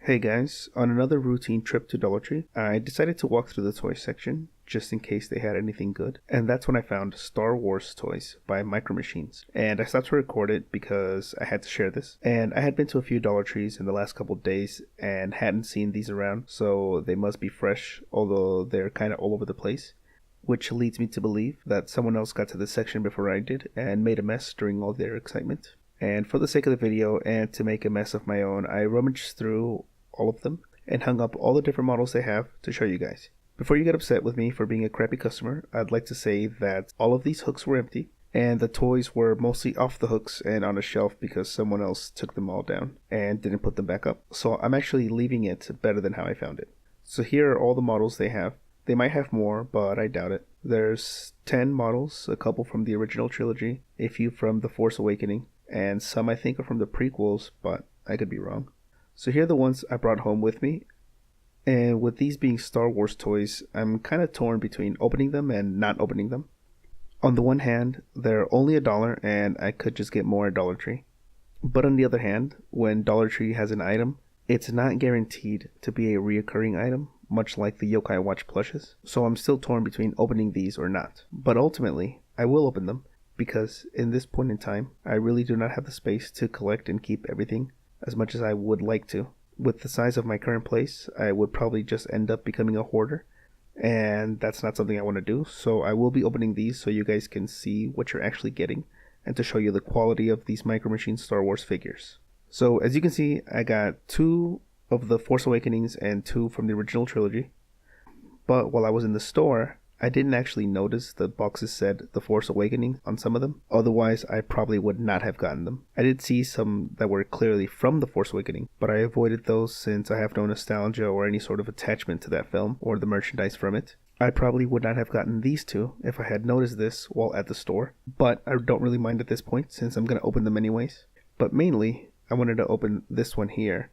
Hey guys, on another routine trip to Dollar Tree, I decided to walk through the toy section just in case they had anything good, and that's when I found Star Wars toys by Micro Machines. And I stopped to record it because I had to share this. And I had been to a few Dollar Trees in the last couple of days and hadn't seen these around, so they must be fresh, although they're kind of all over the place. Which leads me to believe that someone else got to this section before I did and made a mess during all their excitement. And for the sake of the video and to make a mess of my own, I rummaged through all of them and hung up all the different models they have to show you guys. Before you get upset with me for being a crappy customer, I'd like to say that all of these hooks were empty and the toys were mostly off the hooks and on a shelf because someone else took them all down and didn't put them back up. So I'm actually leaving it better than how I found it. So here are all the models they have. They might have more, but I doubt it. There's 10 models, a couple from the original trilogy, a few from The Force Awakening, and some I think are from the prequels, but I could be wrong. So here are the ones I brought home with me, and with these being Star Wars toys, I'm kind of torn between opening them and not opening them. On the one hand, they're only $1 and I could just get more at Dollar Tree. But on the other hand, when Dollar Tree has an item, it's not guaranteed to be a reoccurring item, much like the Yokai Watch plushes. So I'm still torn between opening these or not. But ultimately, I will open them, because in this point in time, I really do not have the space to collect and keep everything as much as I would like to. With the size of my current place, I would probably just end up becoming a hoarder, and that's not something I want to do. So I will be opening these so you guys can see what you're actually getting and to show you the quality of these Micro Machines Star Wars figures. So as you can see, I got 2 of the Force Awakenings and 2 from the original trilogy. But while I was in the store, I didn't actually notice the boxes said The Force Awakening on some of them. Otherwise, I probably would not have gotten them. I did see some that were clearly from The Force Awakening, but I avoided those since I have no nostalgia or any sort of attachment to that film or the merchandise from it. I probably would not have gotten these 2 if I had noticed this while at the store, but I don't really mind at this point since I'm going to open them anyways. But mainly, I wanted to open this one here.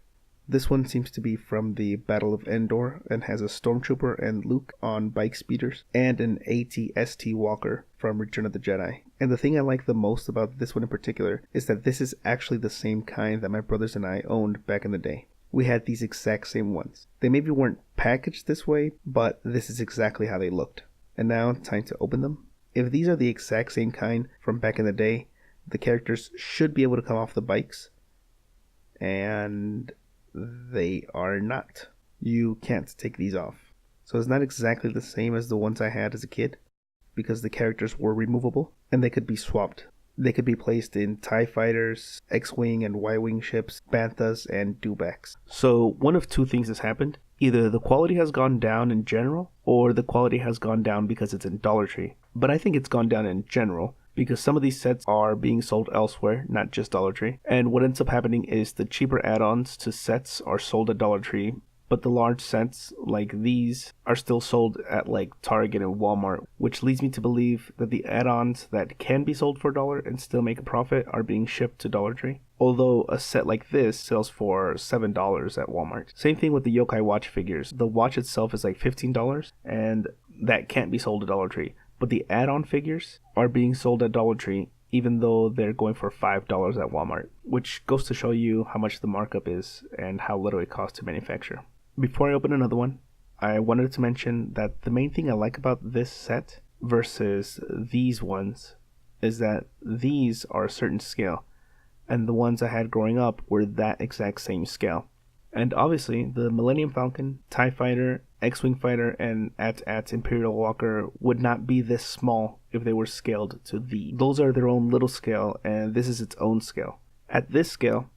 This one seems to be from the Battle of Endor and has a Stormtrooper and Luke on bike speeders and an AT-ST Walker from Return of the Jedi. And the thing I like the most about this one in particular is that this is actually the same kind that my brothers and I owned back in the day. We had these exact same ones. They maybe weren't packaged this way, but this is exactly how they looked. And now, time to open them. If these are the exact same kind from back in the day, the characters should be able to come off the bikes. And they are not. You can't take these off. So it's not exactly the same as the ones I had as a kid, because the characters were removable and they could be swapped. They could be placed in TIE fighters, X-Wing and Y-Wing ships, Banthas, and Dewbacks. So one of 2 things has happened. Either the quality has gone down in general, or the quality has gone down because it's in Dollar Tree. But I think it's gone down in general, because some of these sets are being sold elsewhere, not just Dollar Tree. And what ends up happening is the cheaper add-ons to sets are sold at Dollar Tree, but the large sets like these are still sold at like Target and Walmart, which leads me to believe that the add-ons that can be sold for $1 and still make a profit are being shipped to Dollar Tree. Although a set like this sells for $7 at Walmart. Same thing with the Yokai Watch figures. The watch itself is like $15 and that can't be sold at Dollar Tree. But the add-on figures are being sold at Dollar Tree, even though they're going for $5 at Walmart, which goes to show you how much the markup is and how little it costs to manufacture. Before I open another one, I wanted to mention that the main thing I like about this set versus these ones is that these are a certain scale, and the ones I had growing up were that exact same scale. And obviously, the Millennium Falcon, TIE Fighter, X-Wing Fighter, and AT-AT Imperial Walker would not be this small if they were scaled to these. Those are their own little scale, and this is its own scale. At this scale,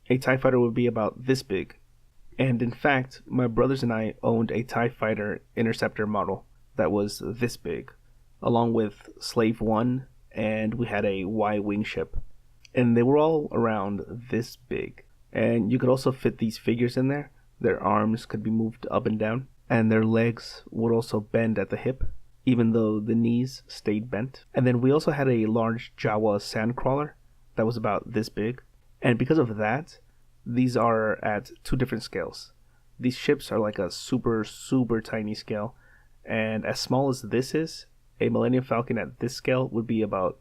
a TIE Fighter would be about this big. And in fact, my brothers and I owned a TIE Fighter Interceptor model that was this big, along with Slave One, and we had a Y-Wing ship. And they were all around this big. And you could also fit these figures in there. Their arms could be moved up and down, and their legs would also bend at the hip, even though the knees stayed bent. And then we also had a large Jawa sandcrawler that was about this big. And because of that, these are at 2 different scales. These ships are like a super tiny scale, and as small as this is, a Millennium Falcon at this scale would be about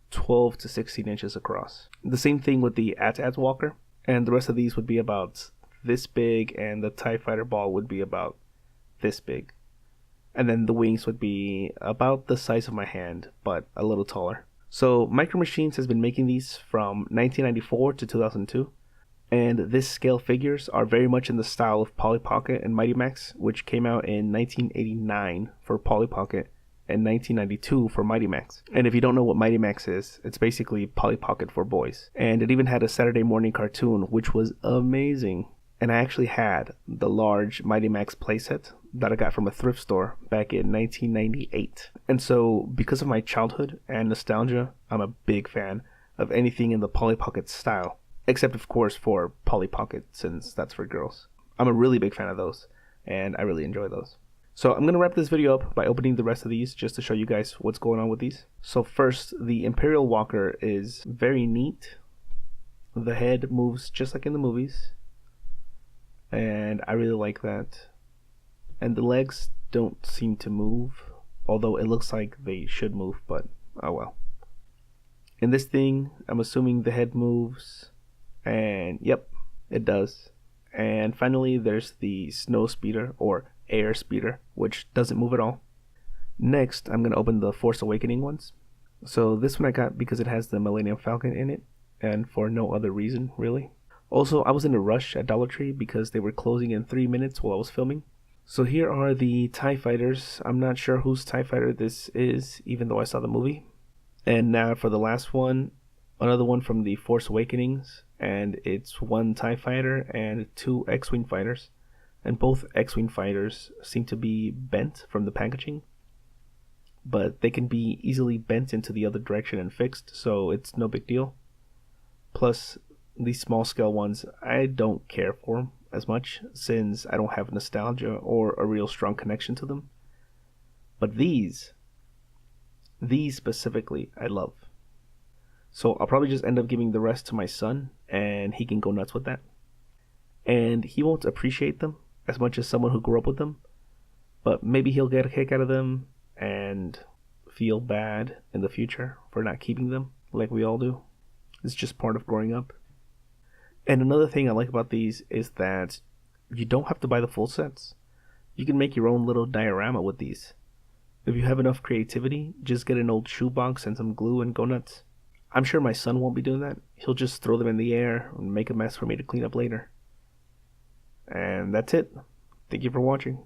12 to 16 inches across. The same thing with the AT-AT Walker, and the rest of these would be about this big, and the TIE Fighter ball would be about this big. And then the wings would be about the size of my hand, but a little taller. So Micro Machines has been making these from 1994 to 2002. And this scale figures are very much in the style of Polly Pocket and Mighty Max, which came out in 1989 for Polly Pocket and 1992 for Mighty Max. And if you don't know what Mighty Max is, it's basically Polly Pocket for boys. And it even had a Saturday morning cartoon, which was amazing. And I actually had the large Mighty Max playset that I got from a thrift store back in 1998. And so, because of my childhood and nostalgia, I'm a big fan of anything in the Polly Pocket style. Except, of course, for Polly Pocket, since that's for girls. I'm a really big fan of those, and I really enjoy those. So I'm going to wrap this video up by opening the rest of these, just to show you guys what's going on with these. So first, the Imperial Walker is very neat. The head moves just like in the movies, and I really like that. And the legs don't seem to move, although it looks like they should move, but oh well. In this thing, I'm assuming the head moves. And yep, it does. And finally, there's the Snow Speeder, or Air Speeder, which doesn't move at all. Next, I'm going to open the Force Awakening ones. So this one I got because it has the Millennium Falcon in it, and for no other reason, really. Also, I was in a rush at Dollar Tree because they were closing in 3 minutes while I was filming. So here are the TIE Fighters. I'm not sure whose TIE Fighter this is, even though I saw the movie. And now for the last one, another one from the Force Awakenings. And it's 1 TIE Fighter and 2 X-Wing fighters. And both X-Wing fighters seem to be bent from the packaging. But they can be easily bent into the other direction and fixed, so it's no big deal. Plus, these small scale ones, I don't care for them as much, since I don't have nostalgia or a real strong connection to them. But these specifically, I love. So I'll probably just end up giving the rest to my son, and he can go nuts with that. And he won't appreciate them as much as someone who grew up with them, but maybe he'll get a kick out of them and feel bad in the future for not keeping them like we all do. It's just part of growing up. And another thing I like about these is that you don't have to buy the full sets. You can make your own little diorama with these. If you have enough creativity, just get an old shoebox and some glue and go nuts. I'm sure my son won't be doing that. He'll just throw them in the air and make a mess for me to clean up later. And that's it. Thank you for watching.